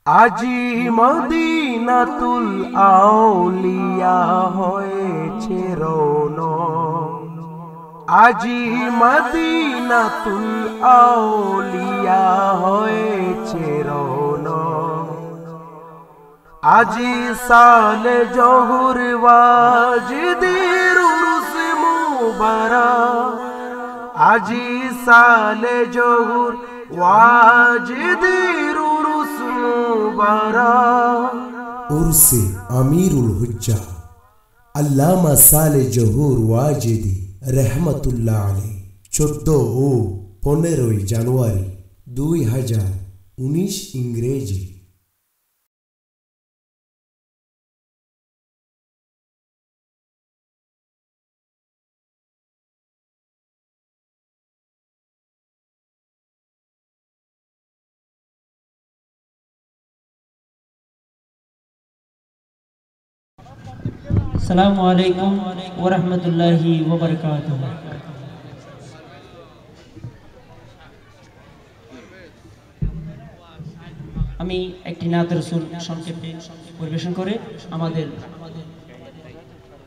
আজি মদিনাতুল আউলিয়া হয়েছে রৌনক, আজি মদিনাতুল আউলিয়া হয়েছে রৌনক। আজি সালে জহুর ওয়াজিদের উরুস মুবারক, আজি সালে জহুর ওয়াজিদের উরুস মুবারক। উরসে আমিরুল হুজ্জা আল্লামা সালে জহুর ওয়াজিদি রহমতুল্লাহ আলাইহি 14 ও 15 জানুয়ারি 2019 ইংরেজি। আসসালামু আলাইকুম ওয়া রাহমাতুল্লাহি ওয়া বারাকাতুহু। আমি একটি নাত রাসূল সংক্ষেপে পরিবেশন করে আমাদের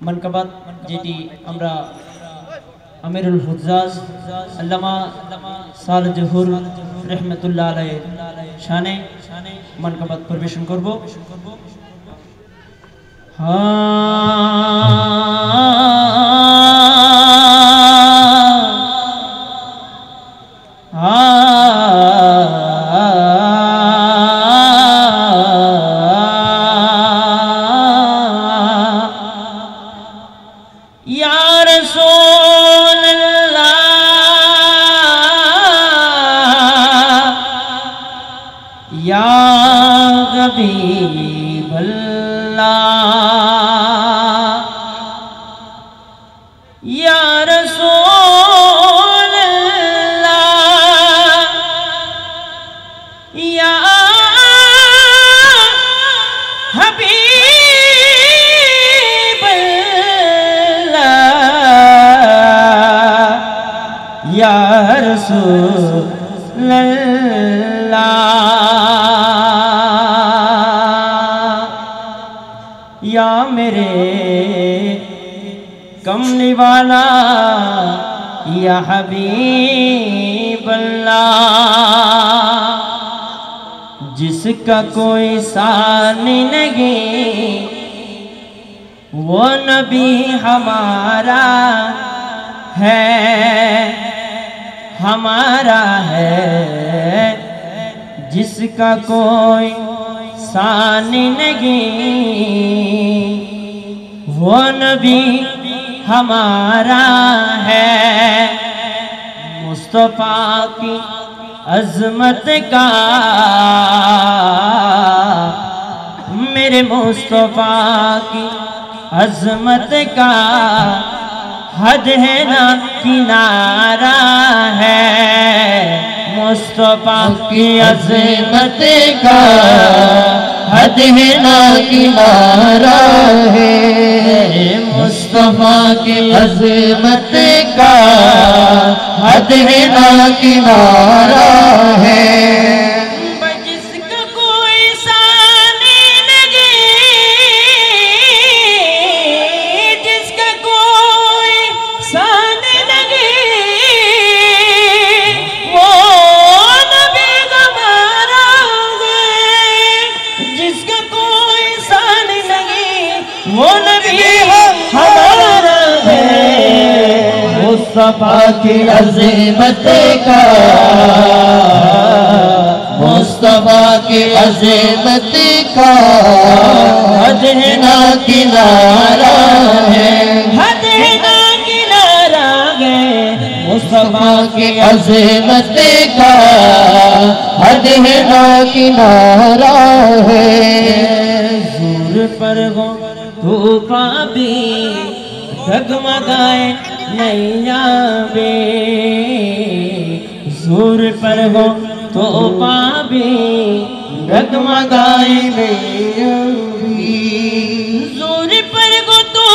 মানকাবাত, যেটি আমরা আমিরুল হুজ্জাজ আল্লামা সালে জহুর রহমতুল্লাহ আলাইহির শানে মানকাবাত পরিবেশন করব। या रसूल अल्लाह या हबीब अल्लाह या रसूल अल्लाह या हबीब अल्लाह या रसूल अल्लाह या मेरे कमली वाला या हबीब अल्लाह, जिसका कोई सानी नहीं वो नबी हमारा है, हमारा है। जिसका कोई सानी नहीं वो नबी हमारा है। मुस्तफा की अज़मत का, मेरे मुस्तफा की अज़मत का हद है ना किनारा है। मुस्तफा की अज़मत का हद है ना किनारा है। मुस्तफा की अज़मत का हद है ना किनारा है। जिसका कोई सानी नहीं, जिसका कोई सानी नहीं वो नबी हमारा है। जिसका कोई सानी नहीं वो नबी हमारा है। मुस्तफा की अज़मत का, मुस्तफा की अज़मत का हद है ना किनारा है, हद है ना किनारा है। मुस्तफा की अज़मत का हद है ना किनारा है। ज़ूर पर हो तूफ़ान भी डगमगाए नैया बे, ज़ूर पर हो तूफ़ान भी डगमगाए नैया बे। ज़ूर पर हो तो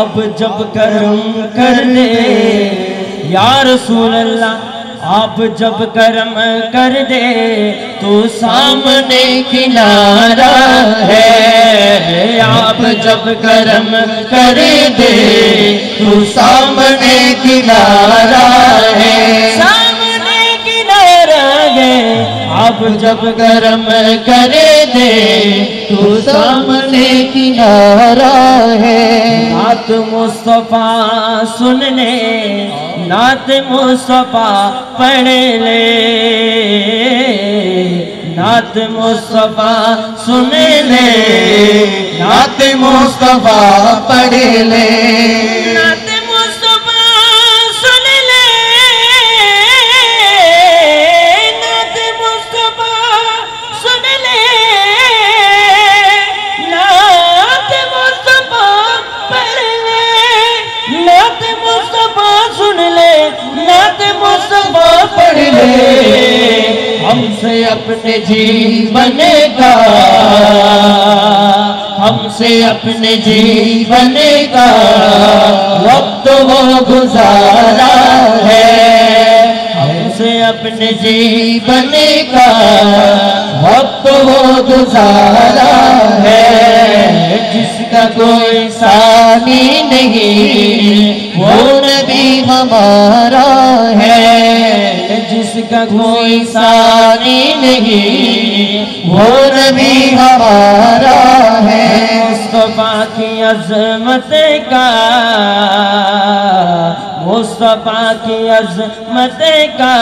आप जब करम कर दे या रसूल अल्लाह, आप जब करम कर दे तो सामने किनारा है। आप जब करम कर दे तो सामने किनारा है, सामने किनारा है। आप जब करम कर दे तो सामने किनारा है। नात मुस्तफा सुन ले, नात मुस्तफा पढ़ ले, नात मुस्तफा सुन ले, नात मुस्तफा पढ़ ले, नात मुस्तफा सुन ले, नात मुस्तफा सुन ले, नात मुस्तफा पढ़ ले, नात मुस्तफा सुन ले, नात मुस्तफा पढ़ ले। हमसे अपने जीवन का, हमसे अपने जीवन का वक्त वो गुजारा है। हमसे अपने जीवन का वक्त वो गुजारा है। जिसका कोई सानी नहीं वो नबी हमारा है। जिसका कोई सानी नहीं वो नबी हमारा है। मुस्तफा की अज़मत का, मुस्तफा की अज़मत का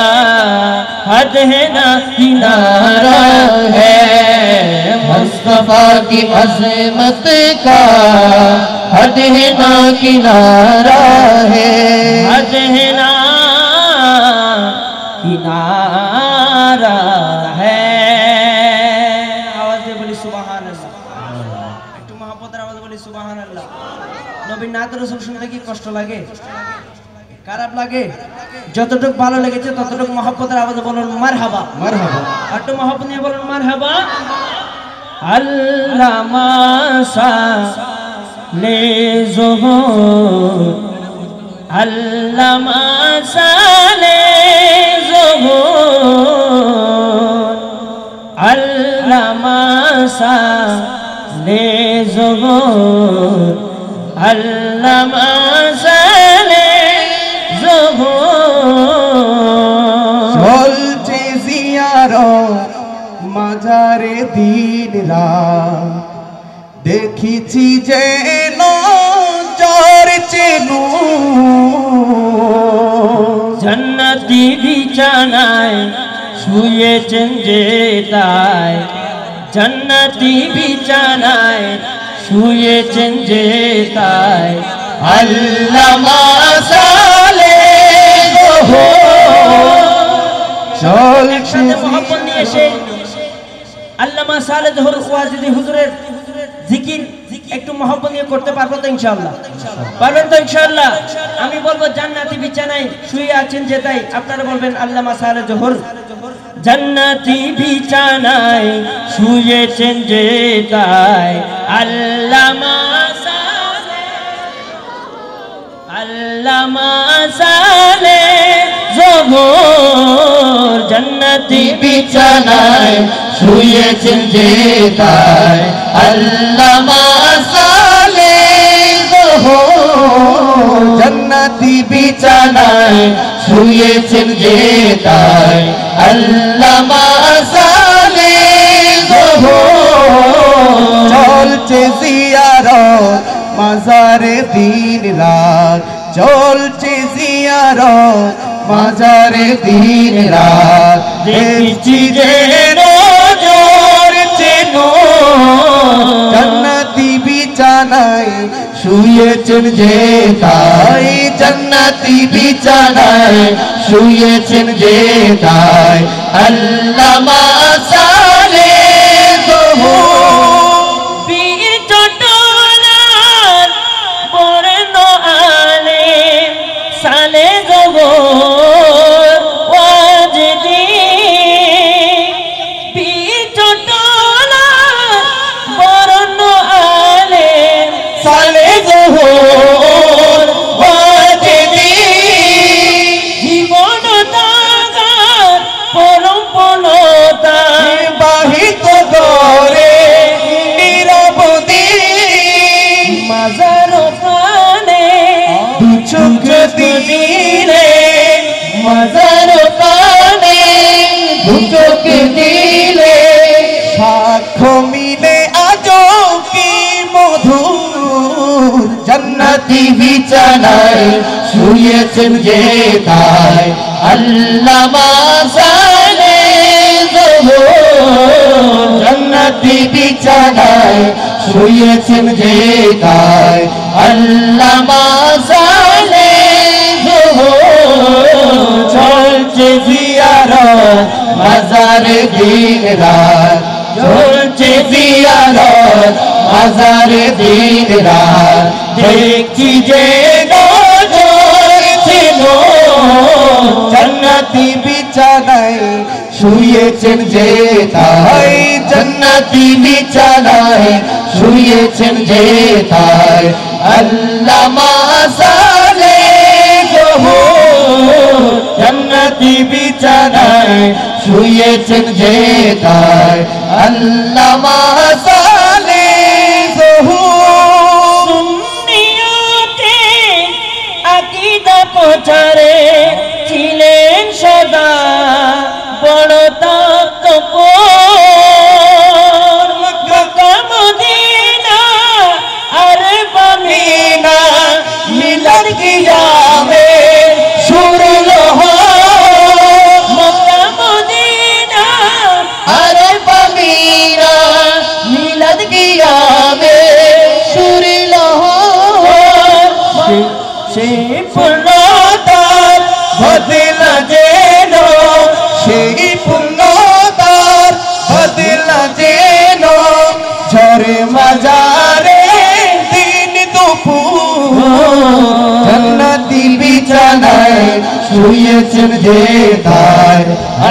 हद है ना किनारा है। मुस्तफा की अज़मत का हद है ना किनारा है, हद है ना किनारा है। आवाज दे बोली सुबहान अल्लाह, একটু মহব্বতের আওয়াজ বলি সুবহান আল্লাহ। নবীর নাত রাসূল শুনতে কি কষ্ট লাগে, খারাপ লাগে? যতটুকু ভালো লেগেছে ততটুকু মহব্বতের আওয়াজে বলুন মারহাবা, মারহাবা। একটু মহব্বত নিয়ে বলুন মারহাবা। আল্লামা সালে যোহর, আল্লামা সালে যোহর, আল্লামা সালে যোহর, আল্লামা সালে যোহর। চলছে জিয়ারত মাজারে দিন রাত, দেখিছি যেন জ্বর চেনু। জান্নাতি বিছানায় শুয়েছেন যে তাই, জান্নাতি বিছানায় শুয়েছেন যে তাই। আল্লামা সালে চলছে মহব্বত নিয়ে সেই আল্লামা সালে জোহর ওয়াজিদি হুজুরের জিকির একটু মহব্বত নিয়ে করতে পারবো তো ইনশাআল্লাহ? পারবেন তো ইনশাআল্লাহ? আমি বলবো জান্নাতি বিছানায় শুয়ে আছেন যে তাই, আপনারা বলবেন আল্লামা সালে জোহর। জান্নাতি বিছানায় শুয়েছেন যে তাই, আল্লামা সালে, আল্লামা সালে জোহর। জান্নাতি বিছানায় শুয়েছেন যে তাই, আল্লামা সালে জোহর। জান্নাতি বিছানায় শুয়েছেন যে তাই, আল্লামা সালে জোহর। চলছে জিয়ারত মাজারে দিন রাত, চলছে জিয়ারত মাজারে দিন রাত। দেখছি যে নজর চেনো, জান্নাতি বিছানায় শুয়েছেন যে তাই, জান্নাতি বিছানায় শুয়েছেন যে তাই, আল্লামা সালে জোহর। বীর চট্টলার বর্ণ আলেম সালে জোহর ওয়াজিদি। বীর চট্টলার বর্ণ আলেম সালে জোহর মাজার প্রাণে দু চোখ দিলে মাজার প্রাণে দু চোখ দিলে সাক্ষ্য মিলে আজো কি মধুর জান্নাতি বিছানায় শুয়েছেন যে তাই আল্লামা সালেহ জহুর জান্নাতি বিছানায় শুয়েছেন যে তাই আল্লামা সালেহ জহুর চলছে জিয়ারত মাজারে দিন রাত চলছে জিয়ারত মাজারে দিন রাত দেখছি যে নজর ছিল জান্নাতি বিছানায় শুয়েছেন যে তাই জান্নাতি বিছানায় শুয়েছেন যে তাই আল্লামা সালেহ জহুর জান্নাতি বিছানায় শুয়েছেন যে তাই আল্লামা সালেহ জহুর সুন্নিয়তে আকীদা প্রচারে ছিলেন সদা বড় তৎপর মক্কা মদিনা আর মিনা মিলাদ কিয়ামে শুরু হয় মক্কা মদিনা আরে পামিনা মিলাদ কিয়ামে শুরু হয় সেই পুণ্যতার বদলা যেন সেই পুণ্যতার বদলা যেন ঝরে মাজারে দিন দুপুর জান্নাতি বিছানায় শুয়েছেন যে তাই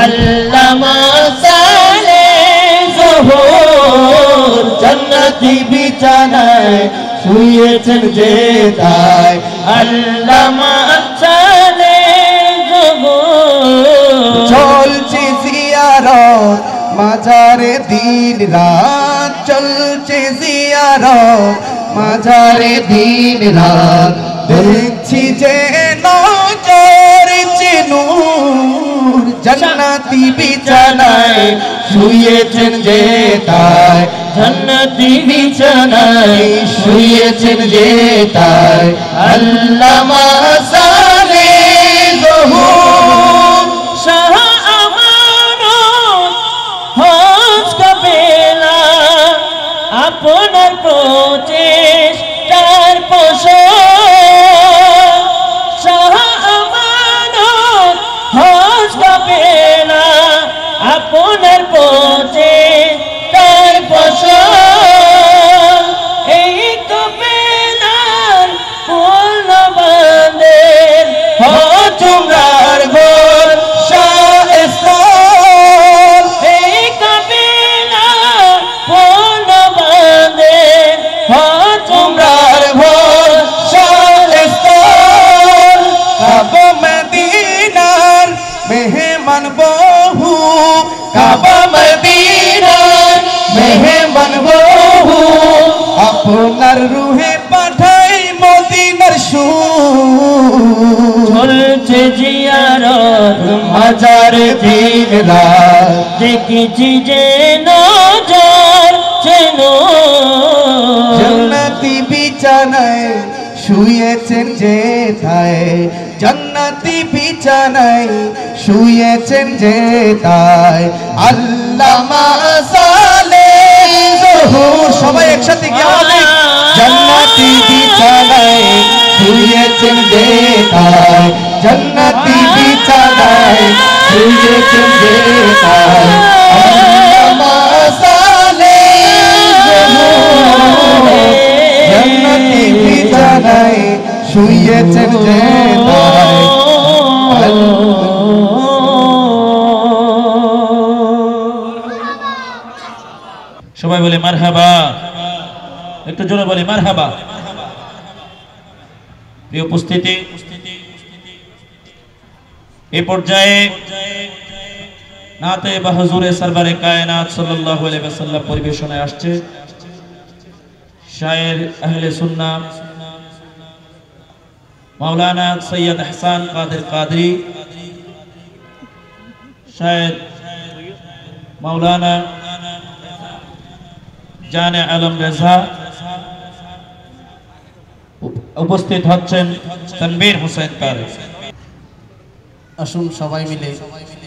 আল্লামা সালেহ জহুর জান্নাতি বিছানায় শুয়েছেন যে তাই আল্লামা সালেহ জহুর চলছে জিয়ারত মাজারে দিন রাত চলছে জিয়ারত মাজারে দিন রাত দেখছি যে নজর নূর জান্নাতি বিছানায় শুয়েছেন যে তাই জান্নাতি বিছানায় শুয়েছেন যে তাই আল্লামা সালেহ জহুর শাহ আমানত হজ কাফেলা আপনার প্রচেষ্টার ফসল শাহ আমানত হজ কাফেলা আপনার প্রচেষ্টার ফসল এই কাফেলার পূর্ণবাদের হজ তোমরার ঘর শাহস্তান এই কাফেলা পূর্ণবাদের হজ তোমরার ঘর শাহস্তান কাবা মদিনার মেহমান বহু কাবা মদিনার মেহমান বহু আপনার রুহে পাঠাই মদিনার সুর চলছে জিয়ারত হাজার দিন রাত দেখেছি যে নজর যেন জান্নাতি বিছানায় শুয়েছেন যে তাই জান্নাতি বিছানায় শুয়েছেন যে তাই আল্লামা সালেহ জহুর সবাই একসাথে কি আওয়াজ জান্নাতি বিছানায় শুয়েছেন যে তাই জান্নাতি বিছানায় শুয়েছেন যে তাই আল্লামা সালেহ জহুর জান্নাতি বিছানায় শুয়েছেন যে তাই সবাই বলে মারহাবা, একটু জোরে বলে মারহাবা। প্রিয় উপস্থিতি, এই পর্যায়ে নাতে বা হুজুরে সরবারে কায়নাত সাল্লাল্লাহু আলাইহি ওয়াসাল্লাম পরিবেশনায় আসছে शायर अहले सुन्ना मौलाना सैयद एहसान कादिर कादरी, शायर मौलाना जाने आलम रेजा, उपस्थित হচ্ছেন तनवीर हुसैन तारिक। আসুন সবাই মিলে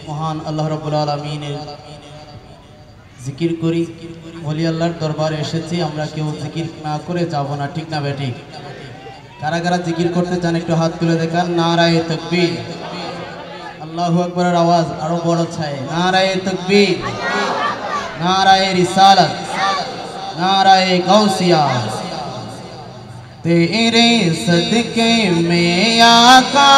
মহান আল্লাহ রাব্বুল আলামিনের জিকির করি। ওলি আল্লাহর দরবারে এসেছি, আমরা কেউ জিকির না করে যাব না, ঠিক না বেঠিক? কারা কারা জিকির করতে চান একটু হাত তুলে দেখান। নারায়ে তাকবীর, আল্লাহু আকবারের আওয়াজ আরো বড় চাই। নারায়ে তাকবীর, नाराए रिसालत, नाराए गौसिया। तेरे सदके में आका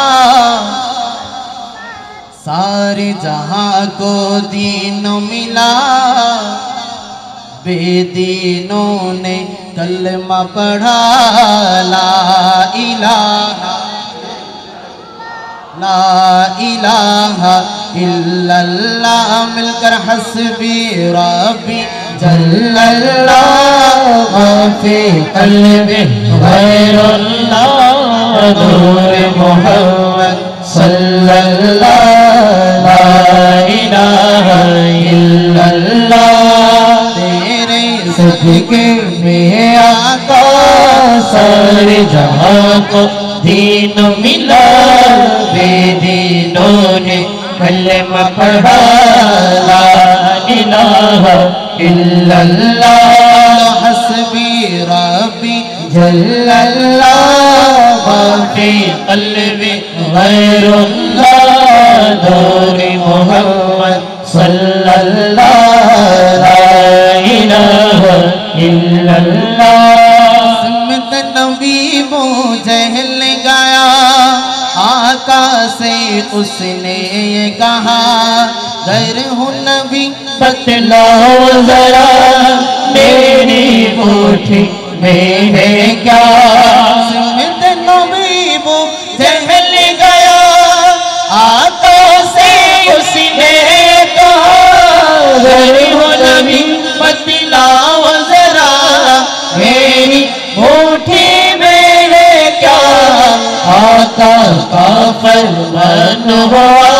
सारे जहां को दीन मिला। बेदीनों ने कलमा पढ़ा ला इलाहा इल्लल्लाह। मिलकर हस्बी रब्बी जल्लल्लाह माफी कल्बी गैरुल्लाह नूर मोहम्मद सल्लल्लाह ला इलाहा इल्लल्लाह। तेरे सदके में आका सारे जहां को दीन मिला। बेदीनों ने कलमा पढ़ा ला इलाहा इल्लल्लाह। हस्बी रब्बी जल्लल्लाह माफी कल्बी गैरुल्लाह नूर मोहम्मद सल्लल्लाह ला इलाहा इल्लल्लाह। सिमत नबी वो जहल गाया आका से उसने ये कहा गैर हूँ नबी बतलाओ जरा मेरी मुट्ठी में है क्या। सिमत नबी वो जहल गया आका से उसने कहा गैर हूँ नबी बतलाओ जरा मेरी मुट्ठी में है क्या। आका का फरमान हुआ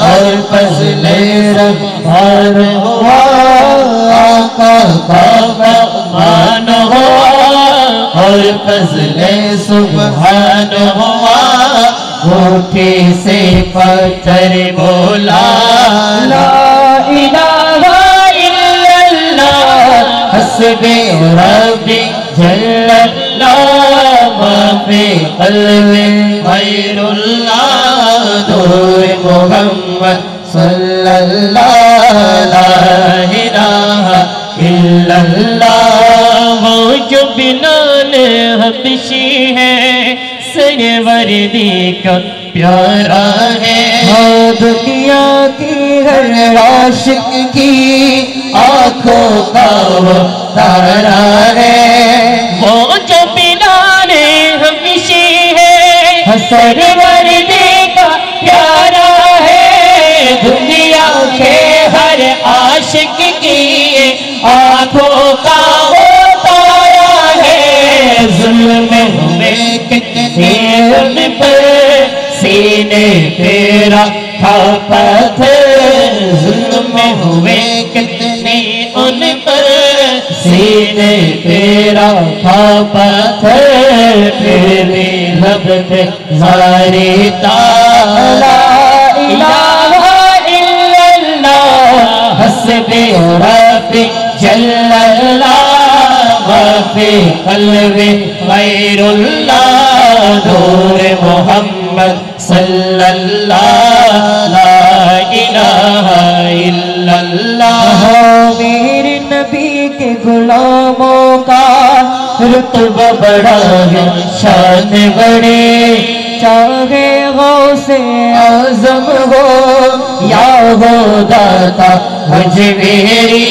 और फजले रहमान हुआ। आका का फरमान हुआ और फजले सुभान हुआ। मुट्ठी से पत्थर बोला ला इलाहा इल्लल्लाह हस्बी रब्बी जल्लल्लाह माफी कल्बी गैरुल्लाह नूर मोहम्मद सल्लल्लाह ला इलाहा इल्लल्लाह। वो जो बिलाल हबशी है सरवरदी का प्यारा है। दुनिया की हर आशिक की आँखों का वो तारा है। वो जो बिलाल हबशी है सरवरदी का प्यारा है। दुनिया के हर आशिक की आँखों का वो तारा है। जुल्म हुए कितने उन पर सीने पे रखा पत्थर। जुल्म हुए कितने उन पर सीने पे रखा पत्थर। फिर भी लब पे जारी ताला इलाहा इल्लल्लाह हस्बी रब्बी जल्लल्लाह माफी कल्बी गैरुल्लाह नूर मोहम्मद सल्लल्लाह ला इलाहा इल्लल्लाह। मेरे नबी के गुलामों का रुतबा बड़ा है शान बड़ी। चाहे गौसे आज़म हो या हो दाता अजमेरी।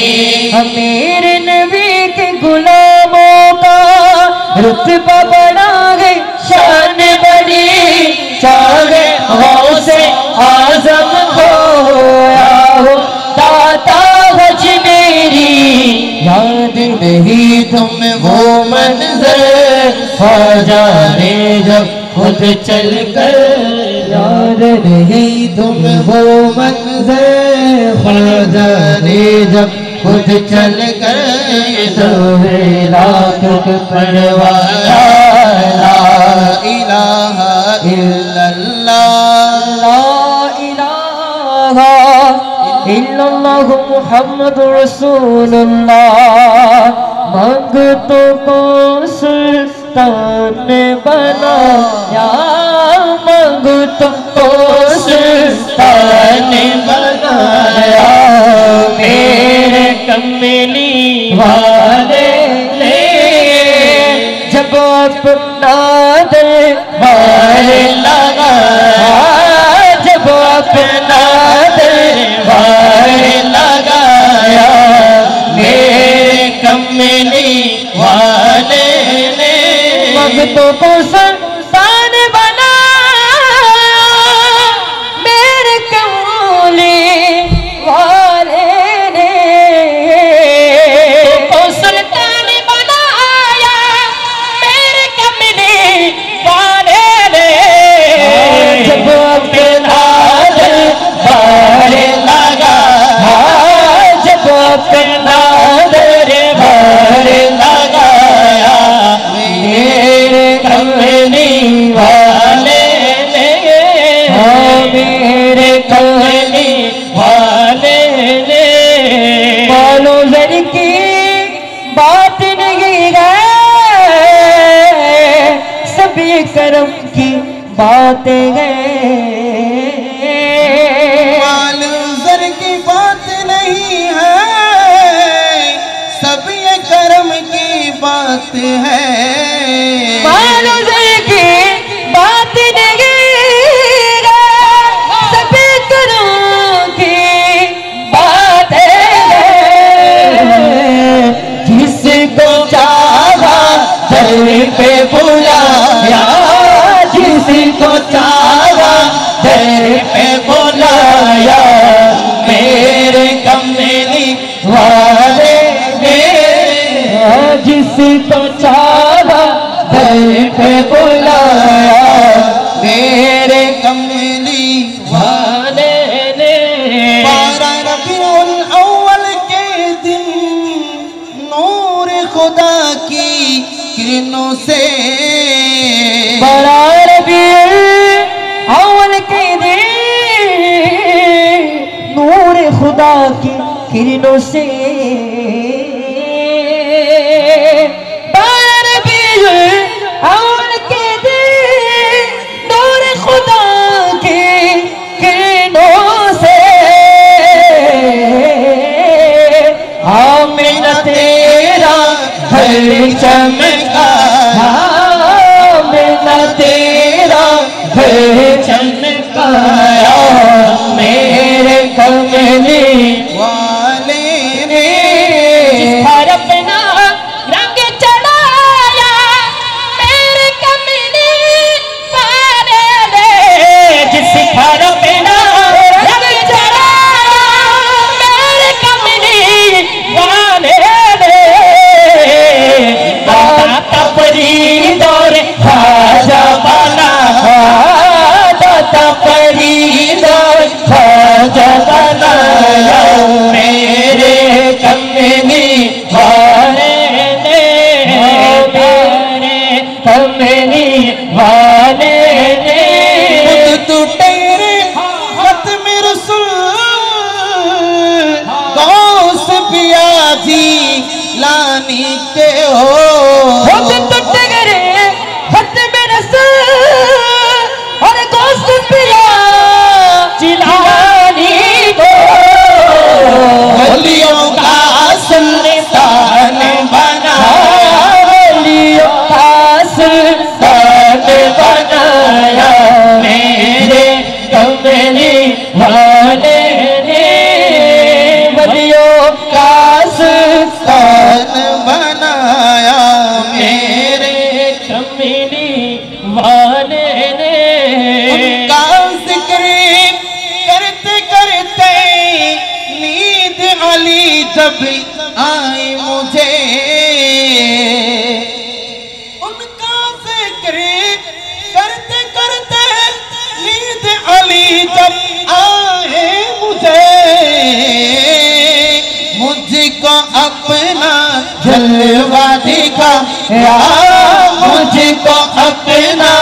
मेरे नबी के गुलामों का रुतबा बड़ा है शान बड़ी। चाहे गौसे आज़म हो या हो दाता अजमेरी। याद नहीं तुम्हें वो मंजर ख्वाजा ने जब खुद चल कर यार नहीं तुम वो मंजर ख्वाजा ने जब खुद चल कर तो लाख परवाया ला इलाहा इल्लल्लाह ला इलाहा इल्लल्लाह मुहम्मदुर रसूलुल्लाह मंगतों को सुल्तान बनाया मंगतों को सुल्तान बनाया मेरे कमली वाले ने जब अपना दरबार लगाया जब अपना दरबार लगाया मेरे कमली वाले ने भक्तों को सुल्तान बनाया मेरे कमली वाले ने को सुल्तान बनाया मेरे कमली वाले ने जब अपना दरबार लगाया जब अपना दरबार लगाया मेरे कमली वाले ने मेरे कमली वाले ने मानो जर की बात नहीं है सभी करम की बातें हैं मालूम जर की बात नहीं है सब ये कर्म की बात है मानो जर की बात नहीं है सभी करम की बातें हैं जिसको चाहा दर पे बुलाया जिसको चाहा दर पे बुलाया मेरे कमली वाले ने जिसको चाहा दर पे बुलाया मेरे कमली वाले ने 12 रबीउल अव्वल के दिन नूर खुदा की किरणों से बड़ा रबीउल अव्वल के दिन नूर खुदा की किरणों से बड़ा रबीउल अव्वल के दिन नूर खुदा की किरणों से आमिना तेरा घर चमका आमिना तेरा घर चमकाया मेरे कमली वाले ने हर अपना रंग चढ़ाया मेरे कमली वाले ने जिस हर अपना रंग चढ़ाया मेरे कमली वाले ने दाता फरीद और ख्वाजा बना दाता फरीद और ख्वाजा बनाया मेरे कमली वाले ने मेरे कमली वाले ने तू तेरे खत्म रसूल गौस पियाजी लानी के हो खुद टूट गए खत में रसूल और गोश्त पिया चिलानी को वलियों का सुल्तान बना वलियों का सुल्तान बनाया मेरे कमली वाले ने वलियों का सुल्तान बनाया मेरे कमली वाले ने उनका जिक्र करते करते नींद अली जब आई मुझे फिक्र करते करते नींद अली जब आए मुझको अपना जलवा दिखाया, मुझको अपना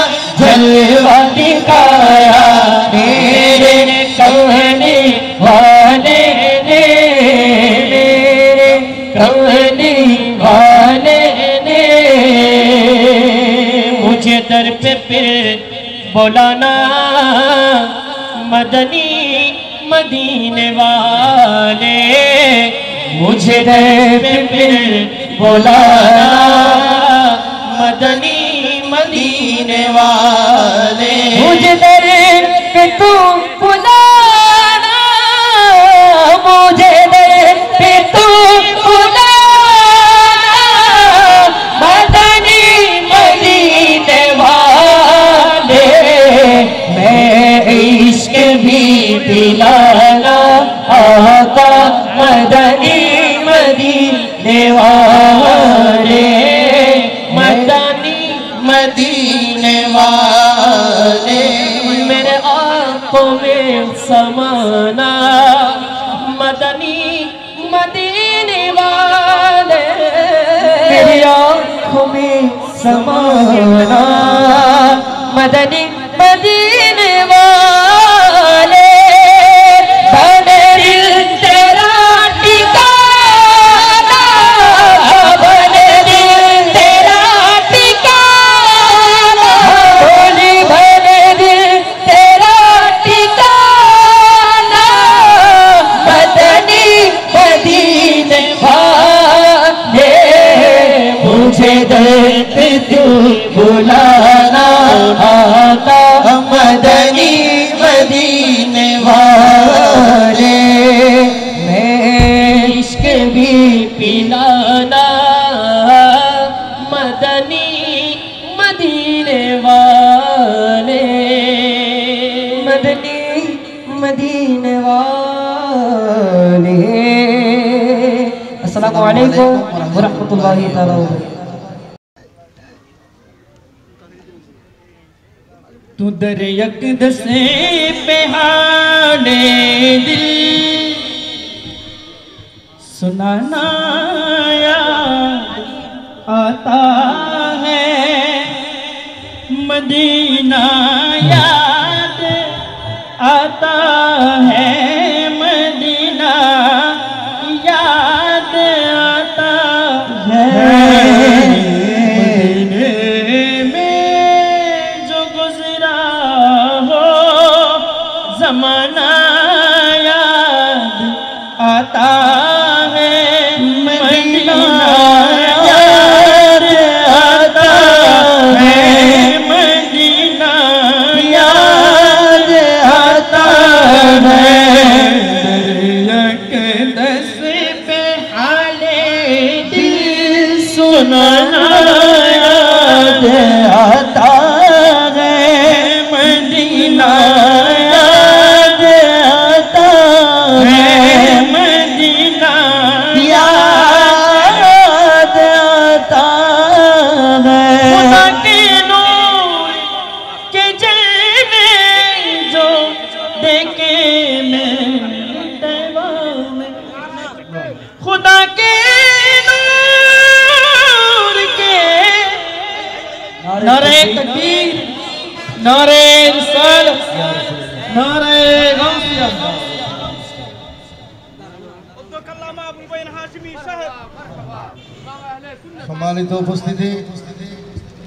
जलवा दिखाया। मेरे कहने वाले ने, मेरे कहने वाले ने मुझे दर पे फिर बुलाना, मदनी मदीने वाले मुझे दर पे फिर बुलाना, मदनी मदीने वाले मुझे दर पे तू बुलाना, मुझे दर पे तू बुलाना, मदनी मदीने वाले मैं इश्क भी पिलाना, आका मदनी मदीने वाले, मदनी मदीने वाले मेरे आँखों में समाना, मदनी मदीने वाले मेरी आँखों में समाना, मदनी मदीने वाले बने दिल तेरा ठिकाना, बने दिल तेरा ठिकाना, बोली बने दिल तेरा ठिकाना, मदनी मदीने वाले मुझे दर्द तू बुलाना, आका मदनी मदीने वाले मैं इश्क भी पिलाना, मदनी मदीने वाले, मदनी मदीने वाले। अस्सलामु अलैकुम व रहमतुल्लाहि तआला व बरकातहू। तू दर यकदस पे हाले दिल सुनाना याद आता है, मदीना याद आता है, मदीना याद आता है। ज़माना याद आता है, मदीना याद आता है, मदीना याद आता है। यकदस पे हाले दिल सुनाना याद आता है, मदीना खुदा के नूर के नारे तकबीर, नारे रिसालत, नारे गौसिया। সম্মানিত উপস্থিতি,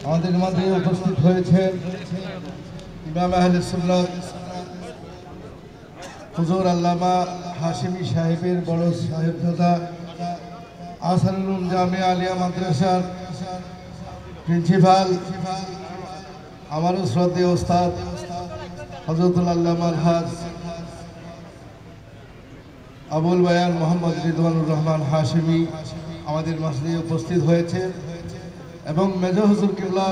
আমাদের মাঝে উপস্থিত হয়েছেন ইমাম আহলে সুন্নাত হুজুর আল্লামা হাশিমি সাহেবের বড় সাহেবজাদা আহসানুল জামিয়া আলিয়া মাদ্রাসার প্রিন্সিপাল, আমারও শ্রদ্ধেয় ওস্তাদ হযরতুল আল্লামা আলহাজ আবুল বায়ান মোহাম্মদ রিদওয়ানুর রহমান হাশিমি আমাদের মাঝে উপস্থিত হয়েছে এবং মেজর হুজুর কিবলা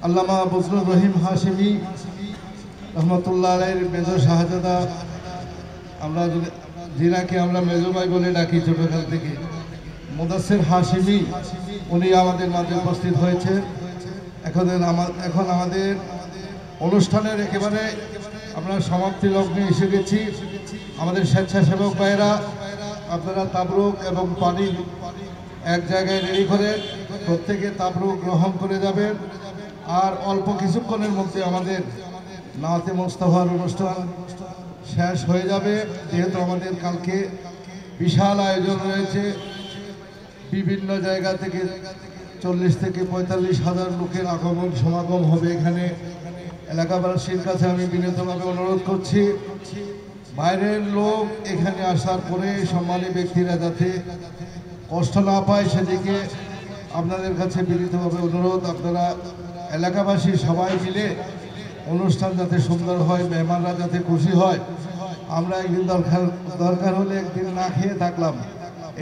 আল্লামা বজলুর রহিম হাশিমি রহমতুল্লাহ আলাইহির মেজর শাহজাদা, আমরা যিনাকে আমরা মেজো ভাই বলে ডাকি ছোটকাল থেকে, মুদাসসির হাশিমি, উনি আমাদের মাঝে উপস্থিত হয়েছে এখন আমাদের অনুষ্ঠানের একেবারে আমরা সমাপ্তি লগ্নে এসে গেছি। আমাদের স্বেচ্ছাসেবক ভাইয়েরা আপনারা তাবরুক এবং পানি এক জায়গায় রেডি করে প্রত্যেকে তাবরুক গ্রহণ করে যাবেন। আর অল্প কিছুক্ষণের মধ্যে আমাদের নাতে মোস্তফার অনুষ্ঠান শেষ হয়ে যাবে, যেহেতু আমাদের কালকে বিশাল আয়োজন রয়েছে। বিভিন্ন জায়গা থেকে 40 থেকে 45 হাজার লোকের আগমন সমাগম হবে এখানে। এলাকাবাসীর কাছে আমি বিনীতভাবে অনুরোধ করছি, বাইরের লোক এখানে আসার পরে সম্মানী ব্যক্তিরা যাতে কষ্ট না পায় সেদিকে আপনাদের কাছে বিনীতভাবে অনুরোধ। আপনারা এলাকাবাসী সবাই মিলে অনুষ্ঠান যাতে সুন্দর হয়, মেহমানরা যাতে খুশি হয়। আমরা একদিন দরকার হলে একদিন না খেয়ে থাকলাম,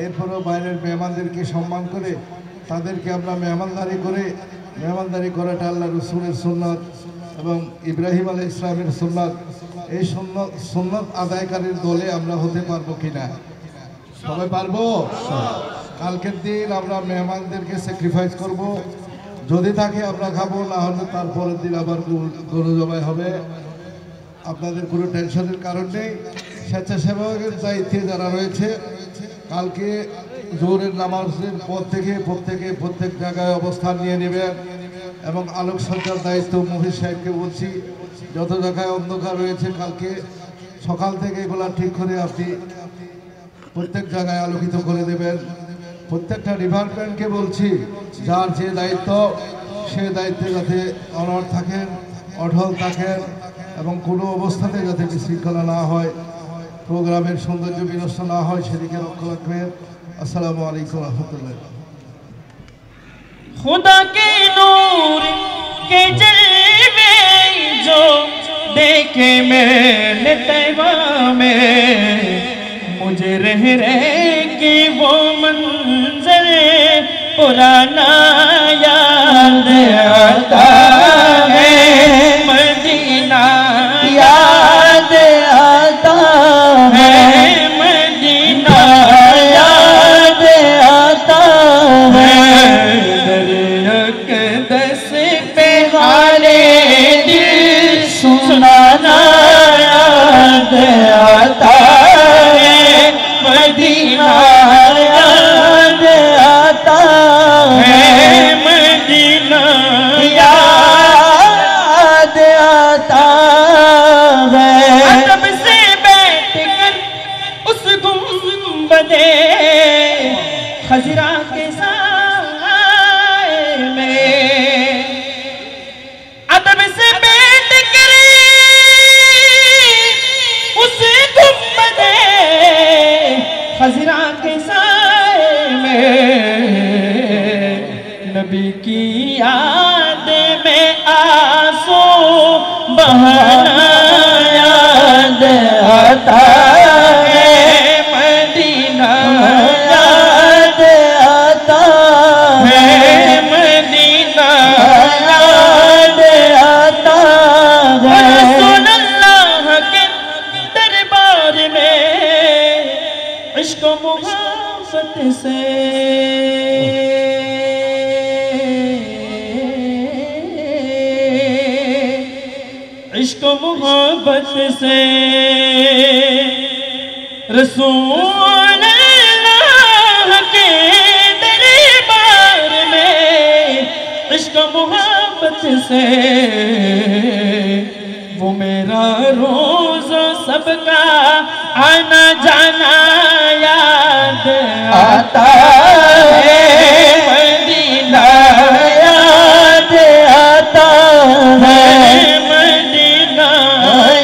এরপরেও বাইরের মেহমানদেরকে সম্মান করে তাদেরকে আমরা মেহমানদারি করাটা আল্লাহ রসুলের সুন্নাত এবং ইব্রাহিম আলাইহিস ইসলামের সুন্নাত। এই সুন্নাত আদায়কারীর দলে আমরা হতে পারবো কিনা? সবাই পারবো? কালকের দিন আমরা মেহমানদেরকে স্যাক্রিফাইস করব, যদি থাকে আমরা খাবো, না হলে তারপরের দিন আবার গরু জবাই হবে। আপনাদের কোনো টেনশনের কারণ নেই। স্বেচ্ছাসেবকের দায়িত্বে যারা রয়েছে কালকে জোহরের নামাজের পর থেকে প্রত্যেক জায়গায় অবস্থান নিয়ে নেবেন এবং আলোকসজ্জার দায়িত্ব মহিষ সাহেবকে বলছি, যত জায়গায় অন্ধকার রয়েছে কালকে সকাল থেকে এগুলা ঠিক করে আপনি প্রত্যেক জায়গায় আলোকিত করে দেবেন। প্রত্যেকটা ডিপার্টমেন্টকে বলছি, যার যে দায়িত্ব সে দায়িত্বে যাতে অনড় থাকেন, অঢল থাকেন এবং কোনো অবস্থাতে যাতে বিশৃঙ্খলা না হয়, প্রোগ্রামের সৌন্দর্য বিনষ্ট না হয় সেদিকে লক্ষ্য রাখবেন। আসসালামু আলাইকুম রহমতুল্লাহ। खुदा के नूर के जलवे जो देखे मैंने तैबा में, मुझे रह के वो मंजर पुराना याद आता है, मदीना याद आता है, मदीना याद आता है, दस पे हारे दिल सुनाना याद आता है, मदीना याद आता है, मदीना याद आता है। अदब से बैठ कर उस गुंबदे खजरा के साए में, अदब से बैठ कर उस गुंबदे खजरा के साए में, नबी की याद में आंसू बहाना याद आता है, मदीना याद आता है, मदीना याद आता है। रसूल अल्लाह के दरबार में इश्क व मोहब्बत से इश्क मोहब्बत से रसूल अल्लाह के दरबार में इश्क मोहब्बत से, वो मेरा रोज सबका आना जाना याद आता है, मदीना याद आता है, मदीना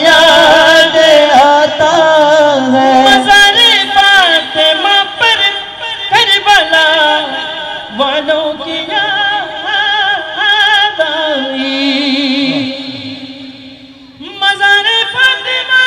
याद आता है। मज़ार फातिमा पर करबला वालों की याद आई, मज़ार फातिमा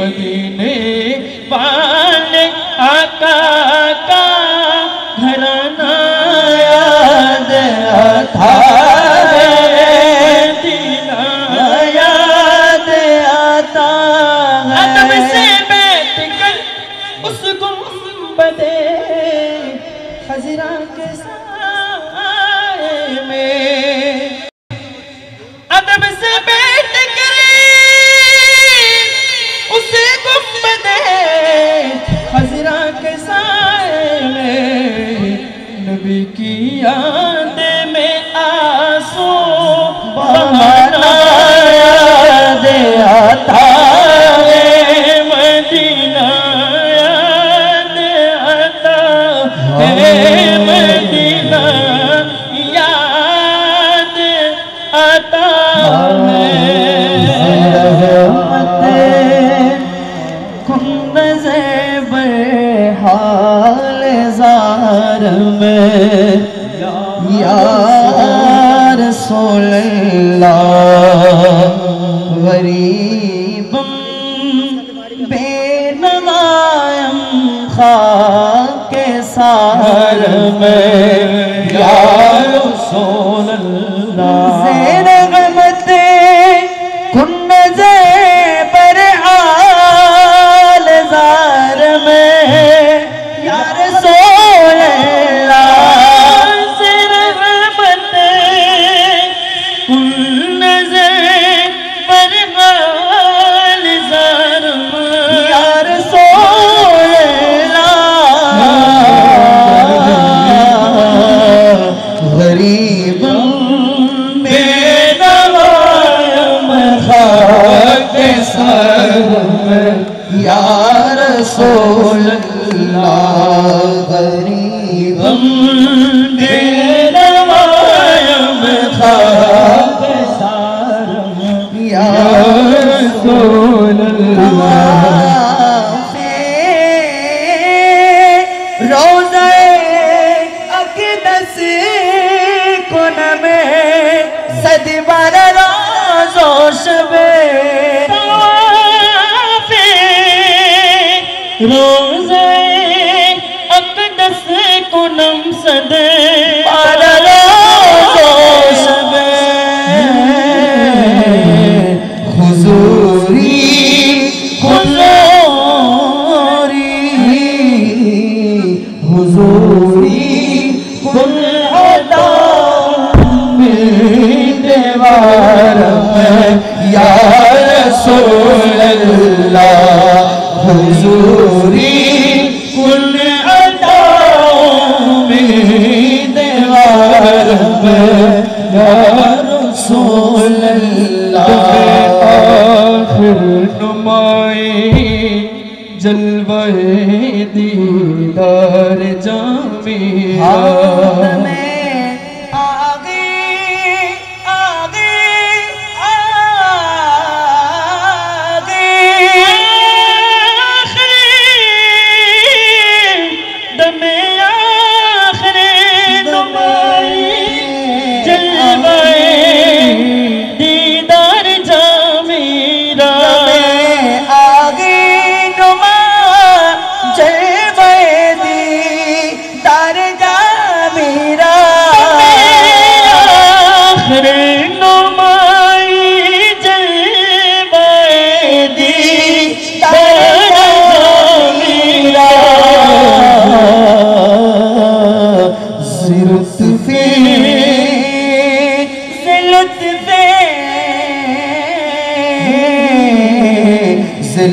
मदीने वाले आका का घराना याद आता है, मदीना याद आता है। अदब से बैठ कर उस गुंबदे खजरा के साए में, अदब से बैठ कर उस गुंबदे खजरा के साए में, नबी की याद में आंसू बहाना याद आता है, मदीना याद आता है, मदीना याद आता है। हाल ज़ार में या रसूल अल्लाह, गरीबम बेनवायम खाके सार में या रसूल अल्लाह, ज़ेर गमते कुन्नज़े पर आल ज़ार में या रसूल अल्लाह, ज़ेर गमते कुन्नज़े पर आल ज़ार में या रसूल अल्लाह, गरीब बेनवायम खाके सर में या रसूल अल्लाह, गरीब बेनवायम खाके सर में या रसूल अल्लाह। रोज़े अक़दस कुन में सदबर रोज़ो शबे रोज़े अक़दस कुनम सदे रोज़ो शबे हुज़ूरी हुज़ूरी कुल अदा दीवार में या रसूल अल्लाह, हुज़ूरी कुल अदा दीवार में या रसूल अल्लाह, आखिर नुमाई जलवाए दीदार जामिया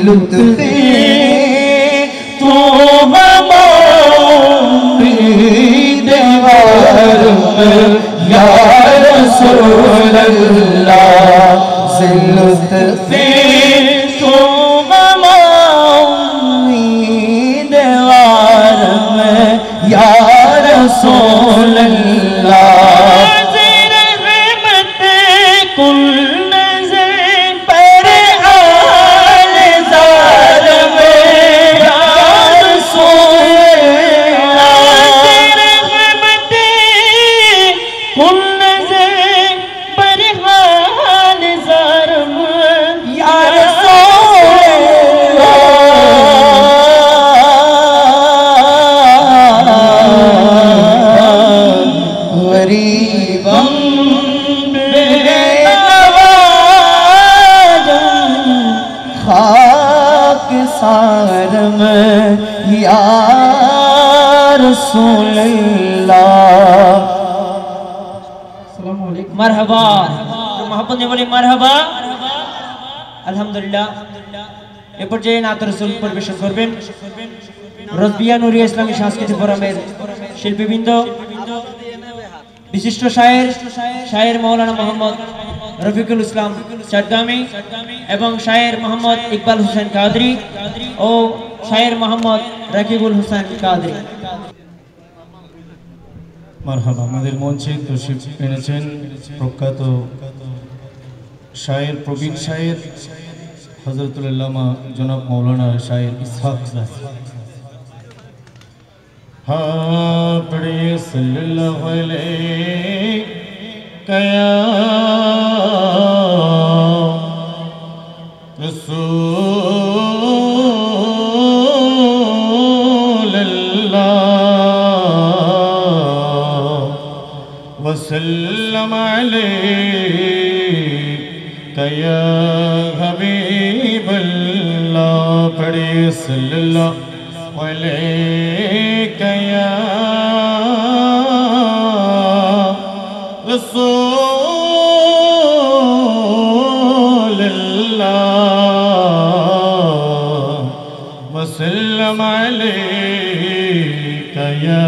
लुत्फ़े तो हमारी दीवार में या रसूल अल्लाह, से लुत्फ़े तो हमारी दीवार में या रसूल अल्लाह, या सारम या रसूल अल्लाह। मरहबा मोहब्बत ने बोले मरहबा। আলহামদুলিল্লাহ এ পর্যায়ে নাত রাসূল পরিবেশন করবেন রজবিয়া নুরিয়া ইসলামী সাংস্কৃতিক ফোরামের শিল্পীবৃন্দ, বিশিষ্ট শায়ের মাওলানা মোহাম্মদ রফিকুল ইসলাম চট্টগ্রামী এবং শায়ের মোহাম্মদ ইকবাল হোসেন কাদরি ও শায়ের মোহাম্মদ রাকিবুল হোসেন কাদরি। মারহাবা। আমাদের মঞ্চে তশরিফ এনেছেন প্রখ্যাত শায়ের প্রবীণ শায়ের হযরতুল আল্লামা জনাব মৌলানা শায়ের ইসহাক हाँ पढ़िए सल्लल्लाहु अलैहि कया रसूल अल्लाह वसल्लम अलैका या हबीब अल्लाह। पढ़िए सल्लल्लाहु अलैका या रसूल अल्लाह वसल्लम अलैका या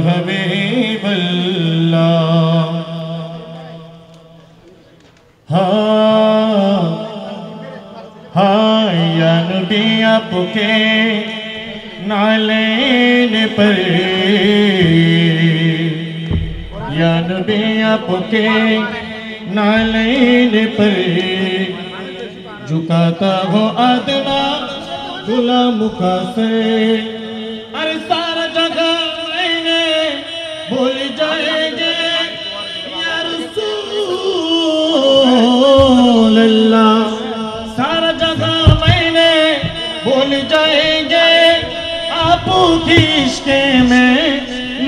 हबीब अल्लाह। हाँ या नबी आपके नालेन पर या नबी आपके नालेन पर झुकाता हो आदना गुलाम का से। अरे सारा जगह मैंने भूल जाएंगे या रसूल अल्लाह। सारा जगह मैंने भूल जाएंगे आपकी इश्क़ में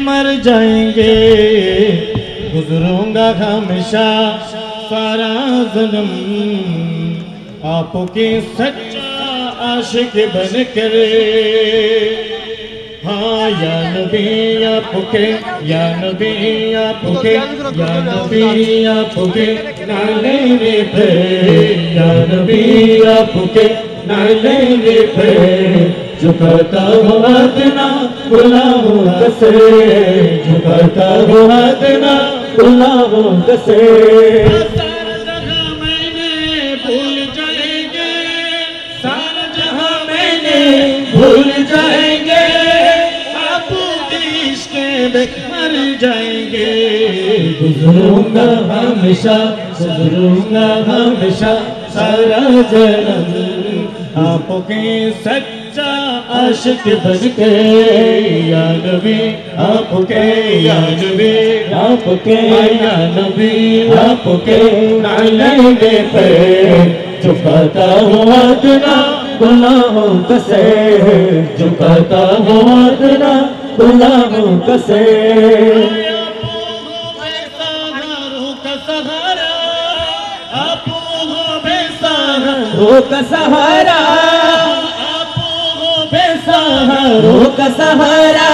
मर जाएंगे। गुजरूंगा हमेशा सारा जन्म आपके सच्चा आशिक बन कर। हाँ या नबी आपके या नबी आपके या नबी आपके नालेने पे या नबी आपके नालेने पे झुकाता हो आदना गुलामों कसे झुकाता हो आदना गुलामों कसे। सारा जहां मैंने भूल जाएंगे सारा जहां मैंने भूल जाएंगे आपकी इश्क़ में मर जाएंगे। गुजरूंगा हमेशा सारा जन्म आपके सच्चा आशिक बन के। या नबी आपके या नबी आपके या नबी आपके नालेने पे झुकाता हूँ आदना गुलामों कसे झुकाता हूँ आदना गुलामों कसे। रो का सहारा रो का सहारा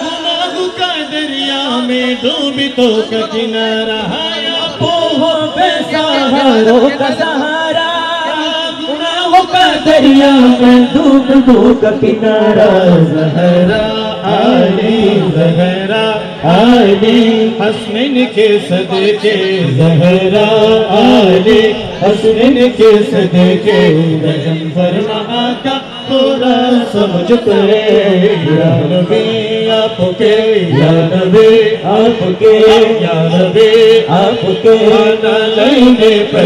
गुनाह का दरिया में डूबी तो का किनारा। आपो हो बेसहारो का सहारा गुनाह का दरिया में डूब का किनारा। ज़हरा आली हसनैन के सदके ज़हरा आली हसनैन के सदके रजम फरमा आका पूरा समझ पे। या नबी आपके या नबी आपके या नबी आपके नालेने पे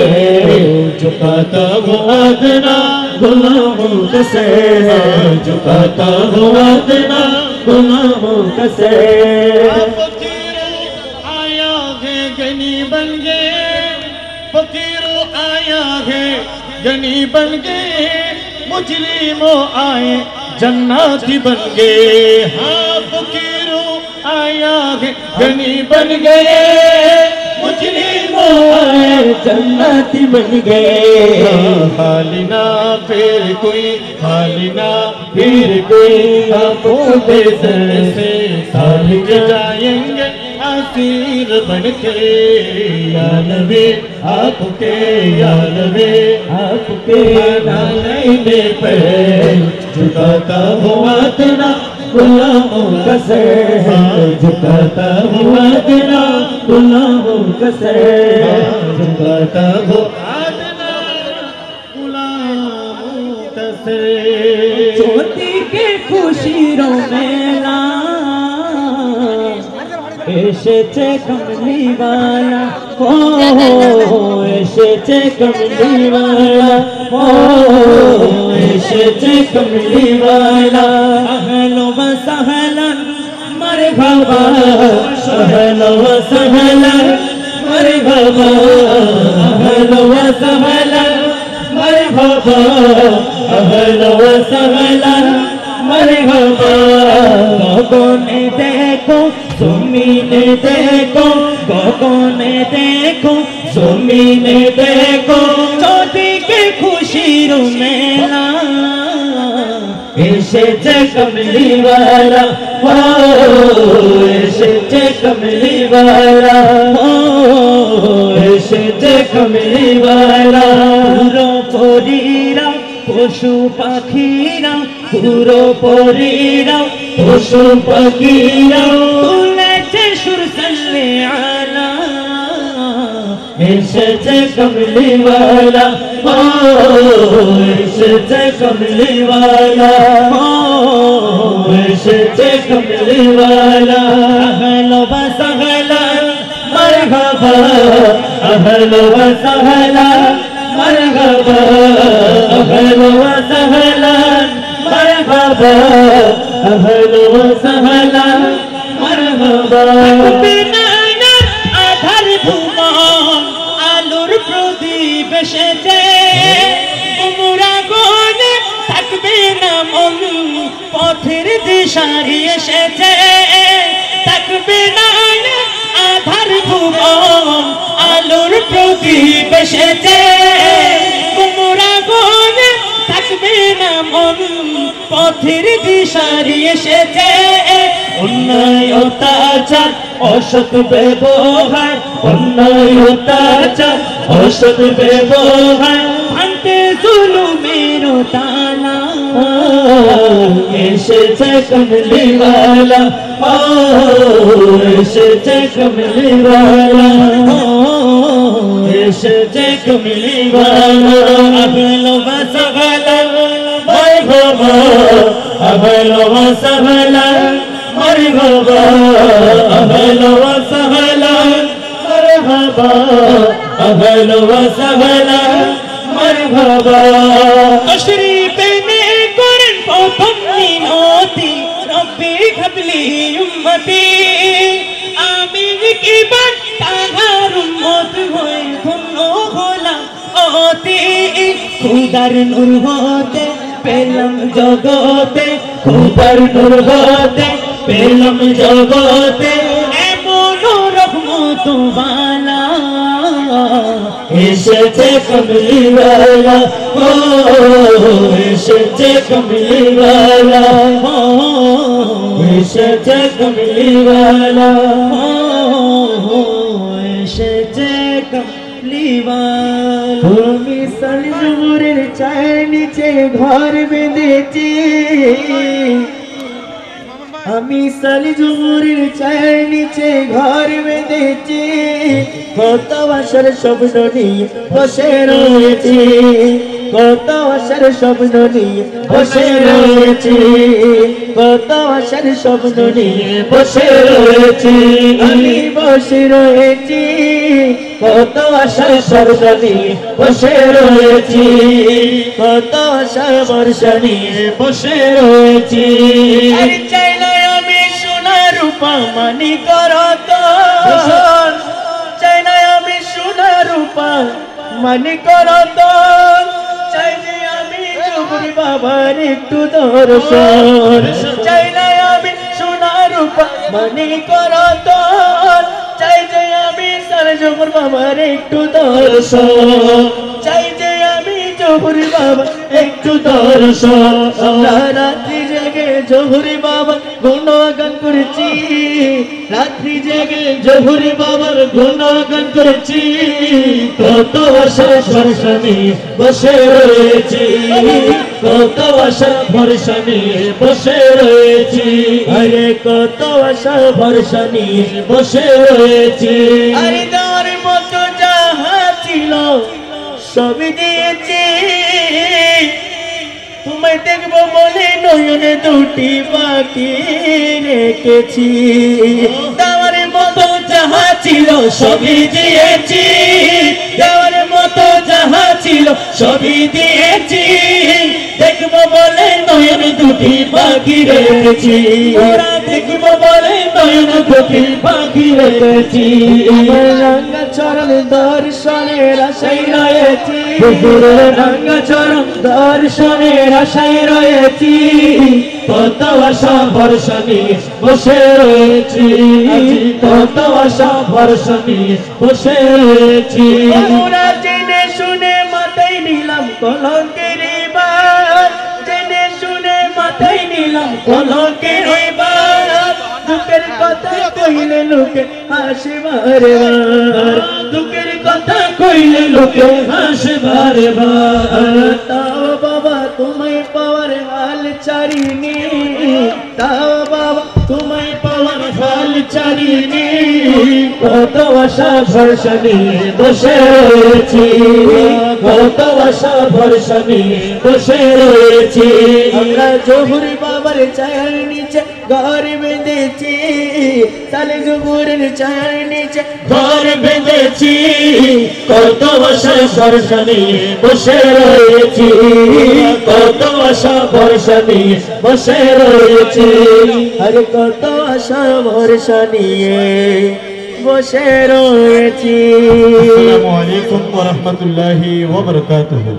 झुकाता हूँ आदना गुलामों कसे झुकाता हूँ आदना गुलामों कसे। आया है गनी बन गए फकीरों आया है गनी बन गए मुजरिमों आए जन्नती बन गए। हाँ फकीरों आया है गनी बन गए मुजरिमों जन्नती बन गए खाली ना फिर कोई खाली ना फिर कोई आंखों पे सर से सालिक जाएंगे आसिर बन के या नबी आपके या नबी आपके नाले पे झुकाता हुआ तेरा गुलामों का सर झुकाता हुआ तेरा गुलामों का सर झुकाता हुआ तेरा गुलामों का सर ज्योति के खुशियों मेला एसेছে कमलीवाला हो एसेছে कमलीवाला हो एसेছে कमलीवाला अहलो व सहलन मरहबा अहलो व सहलन मरहबा अहलो व सहलन मरहबा अहलो व सहलन मरहबा गगने देखो ज़मीने देखो गगने देखो ज़मीने देखो चोटी के खुशियों मेला एसेছে कमलीवाला हो एसेছে कमलीवाला हो एसेছে कमलीवाला পুরো পরীরা পশু পাখিরা পুরো পরীরা পশু পাখিরা তুলেছে সুর সাল্লে আলা এসেছে কমলীওয়ালা ও এসেছে কমলীওয়ালা ও এসেছে কমলীওয়ালা আহলো ওয়া সাহলান মারহাবা আহলো ওয়া সাহলান मरहबा अहलो व सहलन मरहबा अहलो व सहलन मरहबा बिनाना आधार भूमन आलुर प्रदीप এসেছে উমরা গনে থাকবে না মন পথের দিশারি এসেছে থাকবে না আধার ভুবন আলোর প্রদীপ এসেছে কুমড়া গনে থাকবে না মন পথের দিশারি এসেছে অন্যায় অত্যাচার অসৎ ব্যবহার অন্যায় অত্যাচার অসৎ ব্যবহার ভাঙতে জুলুমের তালা এসেছে কমলীওয়ালা ও এসেছে কমলীওয়ালা ও এসেছে কমলীওয়ালা আহলো ওয়া সাহলান মারহাবা আহলো ওয়া সাহলান মারহাবা আহলো ওয়া সাহলান মারহাবা আহলো ওয়া সাহলান মারহাবা তশরিফ এনে করেন প্রথম মিনতি রব্বি হাবলি উম্মতি আমি কি বাত তাহার উম্মত হয়ে ধন্য হলাম অতি খুদার নূর হতে পেলাম জগতে খুদার নূর হতে পেলাম জগতে এমন রহমত বালা এসেছে কমলীওয়ালা ও এসেছে কমলীওয়ালা ও এসেছে কমলীওয়ালা ও এসেছে কমলীওয়ালা আমি সলজুরের ছায়ের নিচে ঘর বেঁধেছি আমি সলজুরের ছায়ের নিচে ঘর বেঁধেছি কত আশার স্বপ্ন নিয়ে বসে রয়েছি কত আশার স্বপ্ন নিয়ে বসে রয়েছি কত আশার স্বপ্ন নিয়ে বসে রয়েছি আমি বসে রয়েছি কত আশার স্বপ্ন নিয়ে বসে রয়েছি কত আশার বর্ষা নিয়ে বসে রয়েছি চাইলে আমি সোনা রূপা মানি করত চাই না আমি সোনা রূপা মানি করত চাই যে আমি জুবরি বাবার একটু দর্শন চাই না আমি সোনা রূপা মানি করত চাই যে আমি সারে জহুর বাবার একটু দর্শন, চাই যে আমি জহুর বাবা একটু দর্শন। আমরা রাত্রি জেগে জহুর বাবার গুণগান করেছি, রাত্রি জেগে জহুর বাবার গুণগান করেছি। কত আশা ভরসা নিয়ে বসে রয়েছি, কত আশা ভরসা নিয়ে বসে রয়েছি, আরে কত আশা ভরসা নিয়ে বসে রয়েছি। আরে দেওয়ার মতো যাহা ছিল সবই দিয়েছি, তোমায় দেখবো বলে নয়নে দুটি বাকি রেখেছি। দেওয়ার মতো যাহা ছিল সবই দিয়েছি, দেওয়ার মতো যাহা ছিল সবই দিয়েছি, দেখবো বলে নয়ন দুটি বাকি রেখেছি, ওরা দেখবো বলে নয়ন দুটি বাকি রেখেছি। আমার রাঙ্গা চরণ দর্শনের আশায় রয়েছি, রাঙ্গা চরণ দর্শনের আশায় রয়েছি। কত আশা ভরসা নিয়ে বসে রয়েছি, কত আশা ভরসা নিয়ে বসে রয়েছি। ওরা জেনে শুনে মাথায় নিলাম কলঙ্কের বাদ, জেনে শুনে মাথায় নিলাম কলঙ্কের বাদ। দুঃখের কথা কইলে লোকে হাসে বারে বার, দুঃখের কথা কইলে লোকে হাসে বারে বার। তাও বাবা তোমায় পাওয়ার হাল ছাড়িনি, তাও বাবা তোমায় পাওয়ার হাল ছাড়িনি। কত আশা ভরসা নিয়ে বসে রয়েছি, কত আশা ভরসা নিয়ে বসে রয়েছি। আমরা জহুর বাবার ছায়ার নিচে ঘর বেঁধেছি, তালে জহুরের ছায়ার নিচে ঘর বেঁধেছি। কত আশা ভরসা নিয়ে বসে রয়েছি, কত আশা ভরসা নিয়ে বসে রয়েছি। আর কত আশা ভরসা নিয়ে বসে রয়েছি। আসসালামু আলাইকুম ওয়া রাহমাতুল্লাহি ওয়া বারাকাতুহু।